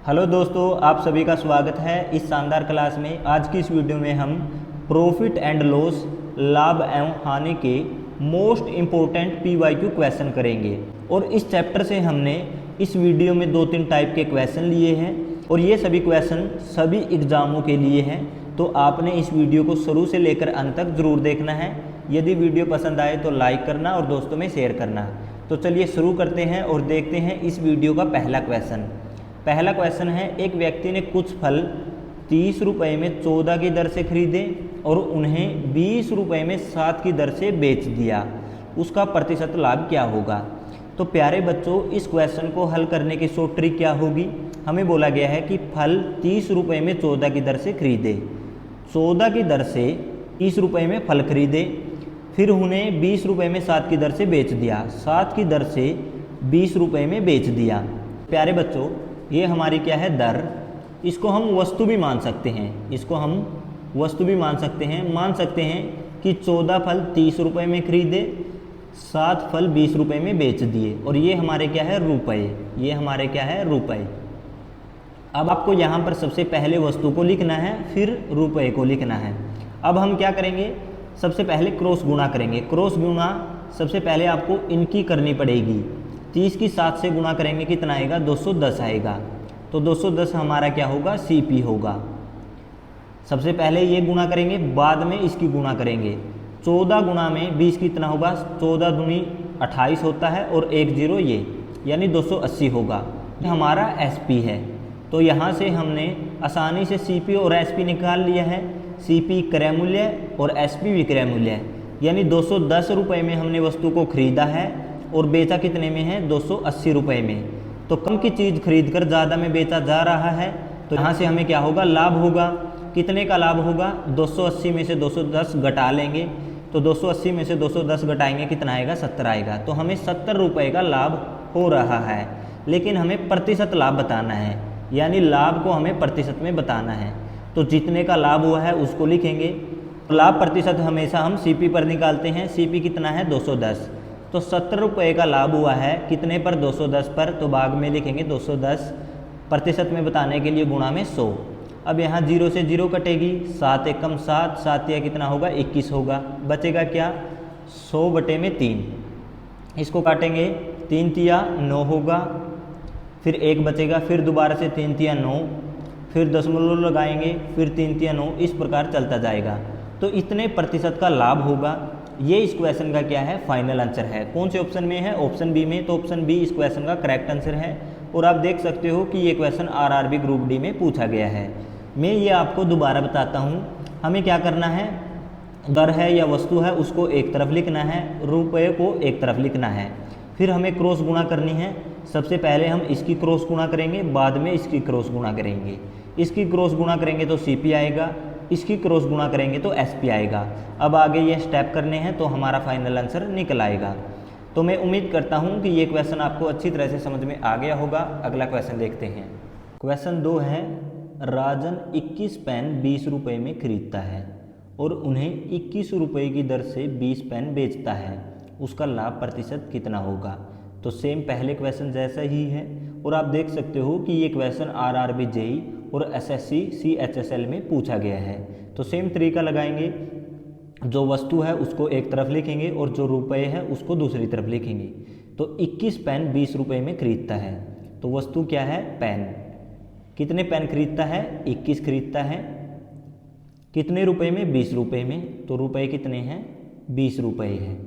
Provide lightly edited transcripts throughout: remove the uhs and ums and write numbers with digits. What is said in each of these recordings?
Hello दोस्तों, आप सभी का स्वागत है इस शानदार क्लास में। आज की इस वीडियो में हम प्रॉफिट एंड लॉस, लाभ एवं हानि के मोस्ट इम्पोर्टेंट पीवाईक्यू क्वेश्चन करेंगे। और इस चैप्टर से हमने इस वीडियो में 2-3 टाइप के क्वेश्चन लिए हैं और ये सभी क्वेश्चन सभी एग्जामों के लिए हैं। तो आपने इस वीडियो को शुरू से लेकर अंत तक ज़रूर देखना है। यदि वीडियो पसंद आए तो लाइक करना और दोस्तों में शेयर करना। तो चलिए शुरू करते हैं और देखते हैं इस वीडियो का पहला क्वेश्चन। पहला क्वेश्चन है, एक व्यक्ति ने कुछ फल 30 रुपये में 14 की दर से खरीदे और उन्हें 20 रुपये में 7 की दर से बेच दिया, उसका प्रतिशत लाभ क्या होगा। तो प्यारे बच्चों, इस क्वेश्चन को हल करने की शॉर्ट ट्रिक क्या होगी। हमें बोला गया है कि फल 30 रुपये में 14 की दर से खरीदे, 14 की दर से 30 रुपये में फल खरीदे, फिर उन्हें 20 रुपये में 7 की दर से बेच दिया, 7 की दर से 20 रुपये में बेच दिया। प्यारे बच्चों, ये हमारी क्या है, दर। इसको हम वस्तु भी मान सकते हैं, इसको हम वस्तु भी मान सकते हैं। मान सकते हैं कि 14 फल 30 रुपये में खरीदे, 7 फल 20 रुपये में बेच दिए और ये हमारे क्या है, रुपये। ये हमारे क्या है, रुपये। अब आपको यहाँ पर सबसे पहले वस्तु को लिखना है, फिर रुपये को लिखना है। अब हम क्या करेंगे, सबसे पहले क्रॉस गुणा करेंगे। क्रॉस गुणा सबसे पहले आपको इनकी करनी पड़ेगी। 30 की 7 से गुणा करेंगे, कितना आएगा, 210 आएगा। तो 210 हमारा क्या होगा, CP होगा। सबसे पहले ये गुणा करेंगे, बाद में इसकी गुणा करेंगे। 14 गुणा में 20 कितना होगा, 14 दूनी 28 होता है और 1 0 ये, यानी 280 होगा। हमारा SP है। तो यहाँ से हमने आसानी से CP और SP निकाल लिया है। CP क्रय मूल्य और SP विक्रय मूल्य है, यानी 210 रुपये में हमने वस्तु को खरीदा है और बेचा कितने में है, 280 रुपये में। तो कम की चीज़ खरीद कर ज़्यादा में बेचा जा रहा है, तो यहाँ से हमें क्या होगा, लाभ होगा। कितने का लाभ होगा, 280 में से 210 घटा लेंगे, तो 280 में से 210 घटाएंगे, कितना आएगा, 70 आएगा। तो हमें 70 रुपये का लाभ हो रहा है। लेकिन हमें प्रतिशत लाभ बताना है, यानी लाभ को हमें प्रतिशत में बताना है। तो जितने का लाभ हुआ है उसको लिखेंगे। लाभ प्रतिशत हमेशा हम CP पर निकालते हैं। CP कितना है, 210। तो 70 रुपये का लाभ हुआ है, कितने पर, 210 पर। तो भाग में लिखेंगे 210, प्रतिशत में बताने के लिए गुणा में 100। अब यहाँ 0 से 0 कटेगी, 7 एकम 7, 7 या कितना होगा, 21 होगा। बचेगा क्या, 100/3। इसको काटेंगे, 3 तिया 9 होगा, फिर 1 बचेगा, फिर दोबारा से 3 तिया 9, फिर दशमलव लगाएंगे, फिर 3 तिया 9, इस प्रकार चलता जाएगा। तो इतने प्रतिशत का लाभ होगा। ये इस क्वेश्चन का क्या है, फाइनल आंसर है। कौन से ऑप्शन में है, ऑप्शन बी में। तो ऑप्शन बी इस क्वेश्चन का करेक्ट आंसर है। और आप देख सकते हो कि ये क्वेश्चन RRB ग्रुप डी में पूछा गया है। मैं ये आपको दोबारा बताता हूँ। हमें क्या करना है, दर है या वस्तु है उसको एक तरफ लिखना है, रुपये को एक तरफ लिखना है। फिर हमें क्रॉस गुणा करनी है। सबसे पहले हम इसकी क्रॉस गुणा करेंगे, बाद में इसकी क्रॉस गुणा करेंगे। इसकी क्रॉस गुणा करेंगे तो CP आएगा, इसकी क्रॉस गुणा करेंगे तो SP आएगा। अब आगे ये स्टेप करने हैं तो हमारा फाइनल आंसर निकल आएगा। तो मैं उम्मीद करता हूँ कि ये क्वेश्चन आपको अच्छी तरह से समझ में आ गया होगा। अगला क्वेश्चन देखते हैं। क्वेश्चन 2 है, राजन 21 पेन 20 रुपये में खरीदता है और उन्हें 21 रुपये की दर से 20 पेन बेचता है, उसका लाभ प्रतिशत कितना होगा। तो सेम पहले क्वेश्चन जैसा ही है। और आप देख सकते हो कि ये क्वेश्चन RRB JEE और SSC CHSL में पूछा गया है। तो सेम तरीका लगाएंगे, जो वस्तु है उसको एक तरफ लिखेंगे और जो रुपये है उसको दूसरी तरफ लिखेंगे। तो 21 पेन 20 रुपये में खरीदता है, तो वस्तु क्या है, पेन। कितने पेन खरीदता है, 21 खरीदता है। कितने रुपये में, 20 रुपये में। तो रुपये कितने हैं, 20 रुपये है।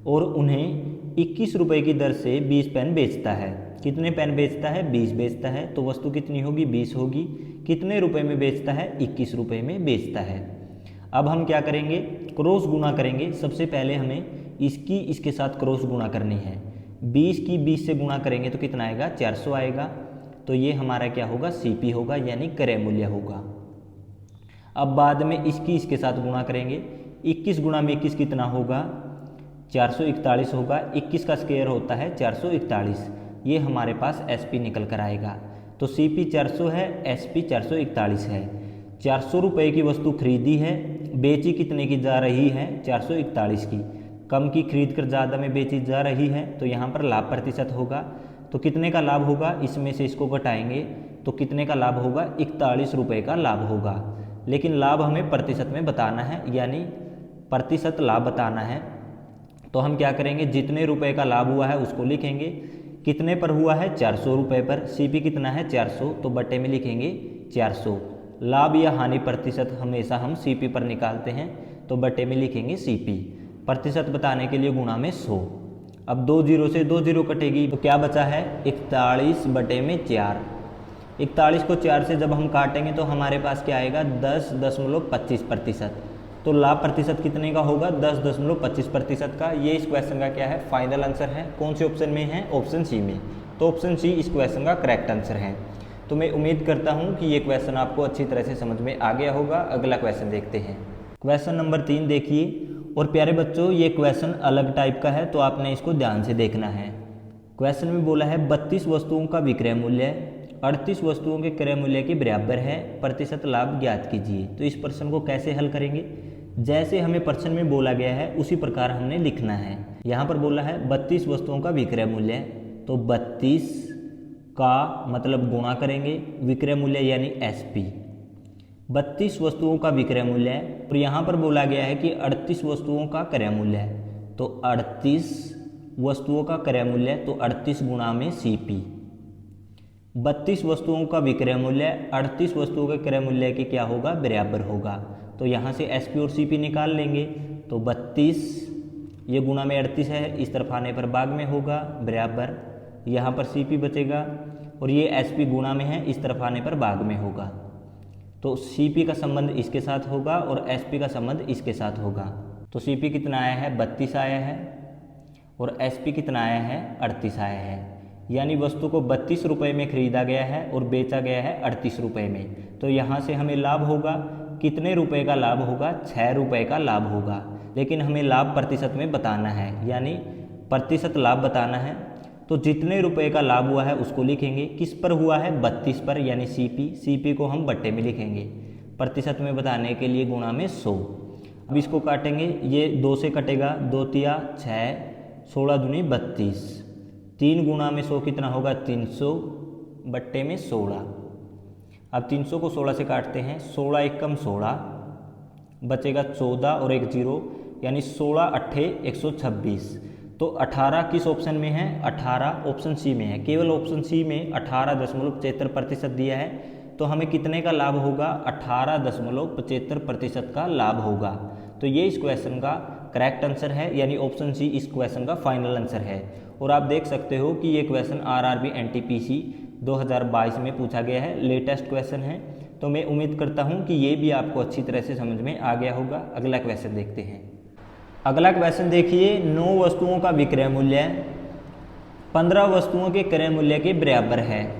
और उन्हें 21 रुपये की दर से 20 पेन बेचता है। कितने पेन बेचता है, 20 बेचता है। तो वस्तु कितनी होगी, 20 होगी। कितने रुपए में बेचता है, 21 रुपये में बेचता है। अब हम क्या करेंगे, क्रॉस गुणा करेंगे। सबसे पहले हमें इसकी इसके साथ क्रॉस गुणा करनी है। 20 की 20 से गुणा करेंगे तो कितना आएगा, 400 आएगा। तो ये हमारा क्या होगा, CP होगा, यानी क्रय मूल्य होगा। अब बाद में इसकी इसके साथ गुणा करेंगे। 21 गुणा में 21 कितना होगा, 441 होगा। 21 का स्क्वायर होता है 441। ये हमारे पास SP निकल कर आएगा। तो CP 400 है, SP 441 है। 400 रुपये की वस्तु खरीदी है, बेची कितने की जा रही है, 441 की। कम की खरीद कर ज़्यादा में बेची जा रही है, तो यहाँ पर लाभ प्रतिशत होगा तो कितने का लाभ होगा, इसमें से इसको घटाएंगे तो कितने का लाभ होगा, 41 रुपये का लाभ होगा। लेकिन लाभ हमें प्रतिशत में बताना है, यानी प्रतिशत लाभ बताना है। तो हम क्या करेंगे, जितने रुपए का लाभ हुआ है उसको लिखेंगे, कितने पर हुआ है 400 रुपये पर, सीपी कितना है 400, तो बटे में लिखेंगे 400। लाभ या हानि प्रतिशत हमेशा हम सीपी पर निकालते हैं, तो बटे में लिखेंगे सीपी। प्रतिशत बताने के लिए गुणा में 100। अब 2 जीरो से 2 जीरो कटेगी तो क्या बचा है, 41 बटे में 4। 41 को 4 से जब हम काटेंगे तो हमारे पास क्या आएगा, 10.25%। तो लाभ प्रतिशत कितने का होगा, 10.25% का। ये इस क्वेश्चन का क्या है, फाइनल आंसर है। कौन से ऑप्शन में है, ऑप्शन सी में। तो ऑप्शन सी इस क्वेश्चन का करेक्ट आंसर है। तो मैं उम्मीद करता हूँ कि ये क्वेश्चन आपको अच्छी तरह से समझ में आ गया होगा। अगला क्वेश्चन देखते हैं। क्वेश्चन नंबर 3 देखिए। और प्यारे बच्चों, ये क्वेश्चन अलग टाइप का है, तो आपने इसको ध्यान से देखना है। क्वेश्चन में बोला है 32 वस्तुओं का विक्रय मूल्य 38 वस्तुओं के क्रय मूल्य के बराबर है, प्रतिशत लाभ ज्ञात कीजिए। तो इस प्रश्न को कैसे हल करेंगे, जैसे हमें प्रश्न में बोला गया है उसी प्रकार हमने लिखना है। यहाँ पर बोला है 32 वस्तुओं का विक्रय मूल्य, तो 32 का मतलब गुणा करेंगे, विक्रय मूल्य यानी एसपी। 32 वस्तुओं का विक्रय मूल्य है। और यहाँ पर बोला गया है कि 38 वस्तुओं का क्रय मूल्य है, तो 38 वस्तुओं का क्रय मूल्य, तो 38 गुणा में सीपी। 32 वस्तुओं का विक्रय मूल्य 38 वस्तुओं के क्रय मूल्य के क्या होगा, बराबर होगा। तो यहाँ से एसपी और सीपी निकाल लेंगे, तो 32 ये गुणा में 38 है, इस तरफ आने पर भाग में होगा, बराबर यहाँ पर सीपी बचेगा। और ये एसपी गुणा में है, इस तरफ आने पर भाग में होगा। तो सीपी का संबंध इसके साथ होगा और एसपी का संबंध इसके साथ होगा। तो सीपी कितना आया है, 32 आया है, और एसपी कितना आया है, 38 आया है। यानी वस्तु को 32 रुपये में खरीदा गया है और बेचा गया है 38 रुपये में। तो यहाँ से हमें लाभ होगा, कितने रुपए का लाभ होगा, 6 रुपये का लाभ होगा। लेकिन हमें लाभ प्रतिशत में बताना है, यानी प्रतिशत लाभ बताना है। तो जितने रुपए का लाभ हुआ है उसको लिखेंगे, किस पर हुआ है, 32 पर, यानी सीपी। सीपी को हम बट्टे में लिखेंगे, प्रतिशत में बताने के लिए गुणा में 100। अब इसको काटेंगे, ये 2 से कटेगा, 2 तिया 6, 16 दूनी 32, 3 गुणा में 100 कितना होगा, 300 बट्टे में 16। अब 300 को 16 से काटते हैं, 16 एकम 16, बचेगा 14 और 1 जीरो, यानी 16 अट्ठे 126। तो 18 किस ऑप्शन में है, 18 ऑप्शन सी में है। केवल ऑप्शन सी में 18.75% दिया है, तो हमें कितने का लाभ होगा, 18.75% का लाभ होगा। तो ये इस क्वेश्चन का करेक्ट आंसर है, यानी ऑप्शन सी इस क्वेश्चन का फाइनल आंसर है। और आप देख सकते हो कि ये क्वेश्चन आरआरबी एनटीपीसी 2022 में पूछा गया है, लेटेस्ट क्वेश्चन है। तो मैं उम्मीद करता हूँ कि ये भी आपको अच्छी तरह से समझ में आ गया होगा। अगला क्वेश्चन देखते हैं। अगला क्वेश्चन देखिए, 9 वस्तुओं का विक्रय मूल्य 15 वस्तुओं के क्रय मूल्य के बराबर है।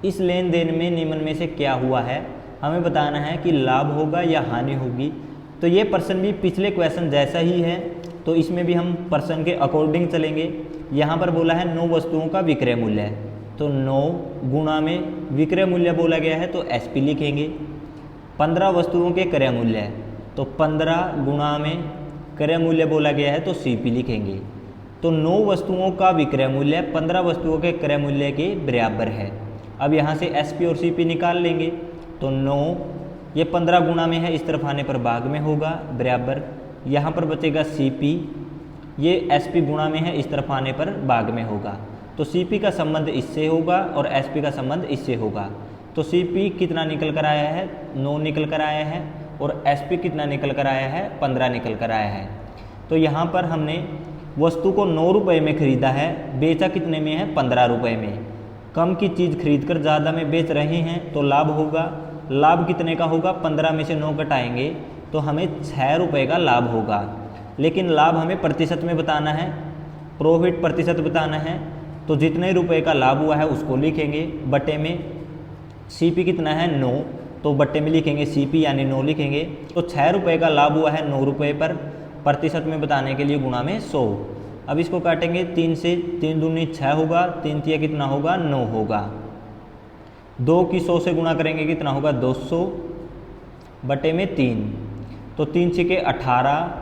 इस लेन देन में निम्न में से क्या हुआ है, हमें बताना है कि लाभ होगा या हानि होगी। तो ये प्रश्न भी पिछले क्वेश्चन जैसा ही है, तो इसमें भी हम प्रश्न के अकॉर्डिंग चलेंगे। यहाँ पर बोला है 9 वस्तुओं का विक्रय मूल्य है, तो 9 गुणा में विक्रय मूल्य बोला गया है, तो एसपी लिखेंगे। 15 वस्तुओं के क्रय मूल्य है, तो 15 गुणा में क्रय मूल्य बोला गया है, तो सीपी लिखेंगे। तो 9 वस्तुओं का विक्रय मूल्य 15 वस्तुओं के क्रय मूल्य के बराबर है। अब यहाँ से एसपी और सीपी निकाल लेंगे, तो 9 ये 15 गुणा में है, इस तरफ आने पर भाग में होगा, बराबर यहाँ पर बचेगा सीपी, ये एसपी गुणा में है, इस तरफ आने पर भाग में होगा। तो सीपी का संबंध इससे होगा और एसपी का संबंध इससे होगा। तो सीपी कितना निकल कर आया है, 9 निकल कर आया है, और एसपी कितना निकल कर आया है, 15 निकल कर आया है। तो यहाँ पर हमने वस्तु को 9 रुपये में खरीदा है, बेचा कितने में है, 15 रुपये में। कम की चीज़ खरीद कर ज़्यादा में बेच रहे हैं, तो लाभ होगा। लाभ कितने का होगा, 15 में से 9 घटाएंगे तो हमें 6 रुपये का लाभ होगा। लेकिन लाभ हमें प्रतिशत में बताना है, प्रॉफिट प्रतिशत बताना है। तो जितने रुपये का लाभ हुआ है उसको लिखेंगे, बटे में सीपी कितना है, 9, तो बट्टे में लिखेंगे सीपी यानी 9 लिखेंगे। तो 6 रुपये का लाभ हुआ है 9 रुपये पर, प्रतिशत में बताने के लिए गुणा में 100। अब इसको काटेंगे, 3 से 3 दूनी 6 होगा, 3 तिया कितना होगा, 9 होगा। 2 की 100 से गुणा करेंगे कितना होगा, 200 बटे में 3। तो 3 छके 18,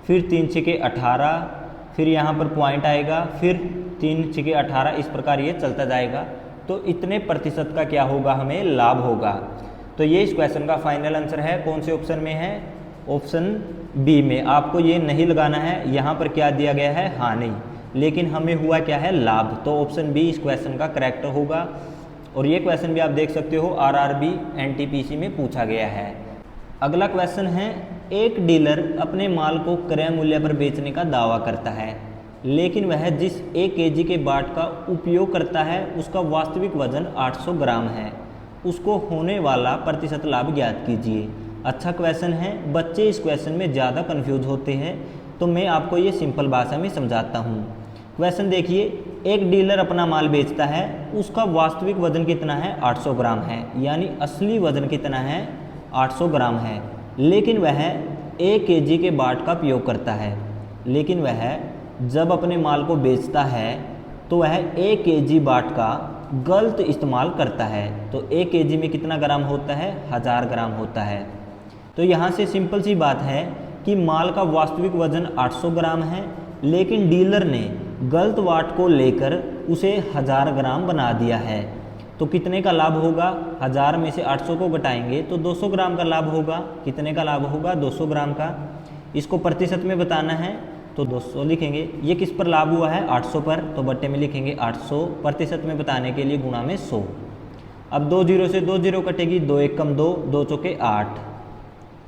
फिर 3 छके 18, फिर यहाँ पर पॉइंट आएगा, फिर 3 छके 18, इस प्रकार ये चलता जाएगा। तो इतने प्रतिशत का क्या होगा, हमें लाभ होगा। तो ये इस क्वेश्चन का फाइनल आंसर है। कौन से ऑप्शन में है, ऑप्शन बी में। आपको ये नहीं लगाना है, यहाँ पर क्या दिया गया है, हानि, लेकिन हमें हुआ क्या है, लाभ। तो ऑप्शन बी इस क्वेश्चन का करेक्ट होगा। और ये क्वेश्चन भी आप देख सकते हो आरआरबी एनटीपीसी में पूछा गया है। अगला क्वेश्चन है, एक डीलर अपने माल को क्रय मूल्य पर बेचने का दावा करता है, लेकिन वह जिस 1 kg के बाट का उपयोग करता है उसका वास्तविक वजन 800 ग्राम है, उसको होने वाला प्रतिशत लाभ ज्ञात कीजिए। अच्छा क्वेश्चन है। बच्चे इस क्वेश्चन में ज़्यादा कंफ्यूज होते हैं, तो मैं आपको ये सिंपल भाषा में समझाता हूँ। क्वेश्चन देखिए, एक डीलर अपना माल बेचता है, उसका वास्तविक वजन कितना है, 800 ग्राम है, यानी असली वजन कितना है, 800 ग्राम है, लेकिन वह 1 kg के बाट का उपयोग करता है। लेकिन वह जब अपने माल को बेचता है तो वह 1 kg बाट का गलत इस्तेमाल करता है। तो 1 kg में कितना ग्राम होता है, 1000 ग्राम होता है। तो यहाँ से सिंपल सी बात है कि माल का वास्तविक वजन 800 ग्राम है, लेकिन डीलर ने गलत वाट को लेकर उसे 1000 ग्राम बना दिया है। तो कितने का लाभ होगा, 1000 में से 800 को घटाएंगे तो 200 ग्राम का लाभ होगा। कितने का लाभ होगा, 200 ग्राम का। इसको प्रतिशत में बताना है तो 200 लिखेंगे। ये किस पर लाभ हुआ है, 800 पर, तो बट्टे में लिखेंगे 800, प्रतिशत में बताने के लिए गुणा में 100। अब 2 जीरो से 2 जीरो कटेगी, 2 एक कम 2, 2 चौके 8,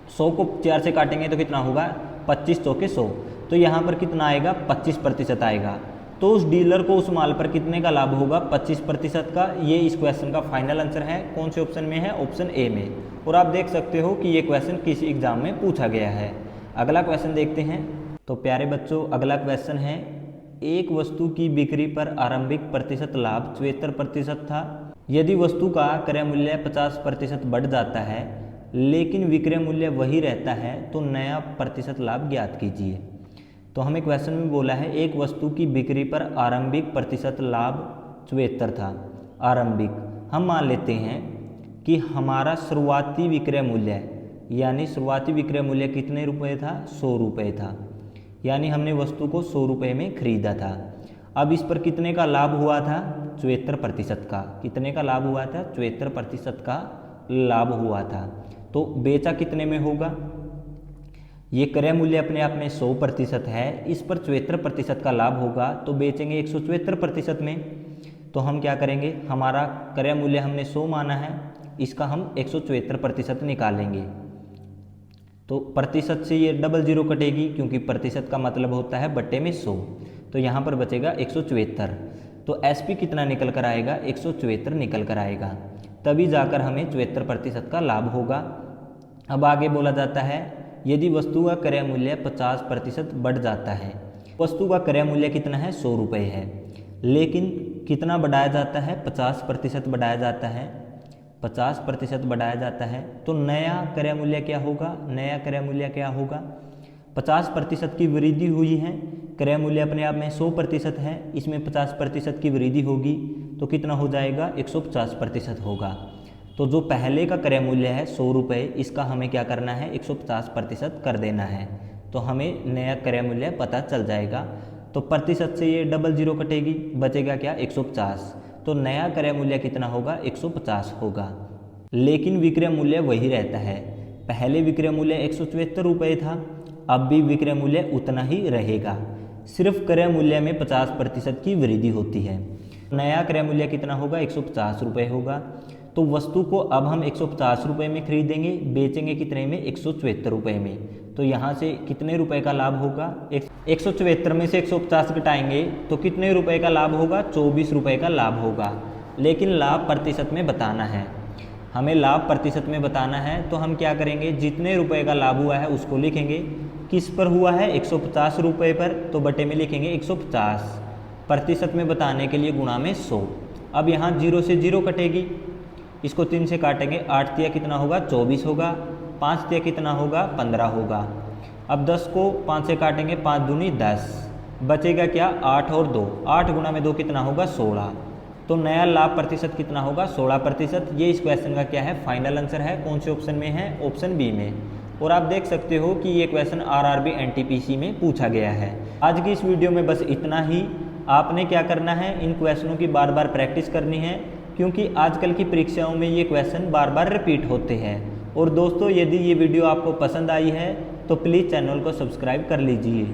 100 को 4 से काटेंगे तो कितना होगा, 25 चौके 100। तो यहाँ पर कितना आएगा, 25% आएगा। तो उस डीलर को उस माल पर कितने का लाभ होगा, 25% का। ये इस क्वेश्चन का फाइनल आंसर है। कौन से ऑप्शन में है, ऑप्शन ए में। और आप देख सकते हो कि ये क्वेश्चन किसी एग्जाम में पूछा गया है। अगला क्वेश्चन देखते हैं। तो प्यारे बच्चों, अगला क्वेश्चन है, एक वस्तु की बिक्री पर आरंभिक प्रतिशत लाभ 74% था। यदि वस्तु का क्रय मूल्य 50% बढ़ जाता है लेकिन विक्रय मूल्य वही रहता है तो नया प्रतिशत लाभ ज्ञात कीजिए। तो हमें क्वेश्चन में बोला है, एक वस्तु की बिक्री पर आरंभिक प्रतिशत लाभ 74 था। आरंभिक, हम मान लेते हैं कि हमारा शुरुआती विक्रय मूल्य, यानी शुरुआती विक्रय मूल्य कितने रुपए था, 100 रुपये था, यानी हमने वस्तु को 100 रुपये में खरीदा था। अब इस पर कितने का लाभ हुआ था, 74% का। कितने का लाभ हुआ था, 74% का लाभ हुआ था। तो बेचा कितने में होगा, ये क्रय मूल्य अपने आप में 100% है, इस पर 74% का लाभ होगा, तो बेचेंगे 174% में। तो हम क्या करेंगे, हमारा क्रय मूल्य हमने 100 माना है, इसका हम 174% निकालेंगे। तो प्रतिशत से ये डबल जीरो कटेगी, क्योंकि प्रतिशत का मतलब होता है बट्टे में 100। तो यहाँ पर बचेगा 174। तो एसपी कितना निकल कर आएगा, 174 निकल कर आएगा, तभी जाकर हमें 74% का लाभ होगा। अब आगे बोला जाता है, यदि वस्तु का क्रय मूल्य 50% बढ़ जाता है। वस्तु का क्रय मूल्य कितना है, 100 रुपये है, लेकिन कितना बढ़ाया जाता है, 50% बढ़ाया जाता है। 50% बढ़ाया जाता है तो नया क्रय मूल्य क्या होगा, नया क्रय मूल्य क्या होगा, 50% की वृद्धि हुई है। क्रय मूल्य अपने आप में 100% है, इसमें 50% की वृद्धि होगी तो कितना हो जाएगा, 150% होगा। तो जो पहले का क्रय मूल्य है 100 रुपये, इसका हमें क्या करना है, 150% कर देना है, तो हमें नया क्रय मूल्य पता चल जाएगा। तो प्रतिशत से ये डबल जीरो कटेगी, बचेगा क्या, 150। तो नया क्रय मूल्य कितना होगा, 150 होगा, लेकिन विक्रय मूल्य वही रहता है। पहले विक्रय मूल्य 174 रुपये था, अब भी विक्रय मूल्य उतना ही रहेगा, सिर्फ क्रय मूल्य में 50% की वृद्धि होती है। नया क्रय मूल्य कितना होगा, 150 रुपये होगा। तो वस्तु को अब हम 150 रुपये में खरीदेंगे, बेचेंगे कितने में, 174 रुपये में। तो यहाँ से कितने रुपए का लाभ होगा, 174 में से 150 घटाएंगे तो कितने रुपए का लाभ होगा, 24 रुपये का लाभ होगा। लेकिन लाभ प्रतिशत में बताना है, हमें लाभ प्रतिशत में बताना है, तो हम क्या करेंगे, जितने रुपए का लाभ हुआ है उसको लिखेंगे। किस पर हुआ है, 150 रुपये पर, तो बटे में लिखेंगे 150, प्रतिशत में बताने के लिए गुणा में 100। अब यहाँ 0 से 0 कटेगी, इसको 3 से काटेंगे, 8 तिया कितना होगा, 24 होगा, 5 तिया कितना होगा, 15 होगा। अब 10 को 5 से काटेंगे, 5 दूनी 10, बचेगा क्या, 8 और 2, 8 गुना में 2 कितना होगा, 16। तो नया लाभ प्रतिशत कितना होगा, 16%। ये इस क्वेश्चन का क्या है, फाइनल आंसर है। कौन से ऑप्शन में है, ऑप्शन बी में। और आप देख सकते हो कि ये क्वेश्चन आरआरबी एनटीपीसी में पूछा गया है। आज की इस वीडियो में बस इतना ही। आपने क्या करना है, इन क्वेश्चनों की बार बार प्रैक्टिस करनी है, क्योंकि आजकल की परीक्षाओं में ये क्वेश्चन बार बार रिपीट होते हैं। और दोस्तों, यदि ये वीडियो आपको पसंद आई है तो प्लीज़ चैनल को सब्सक्राइब कर लीजिए।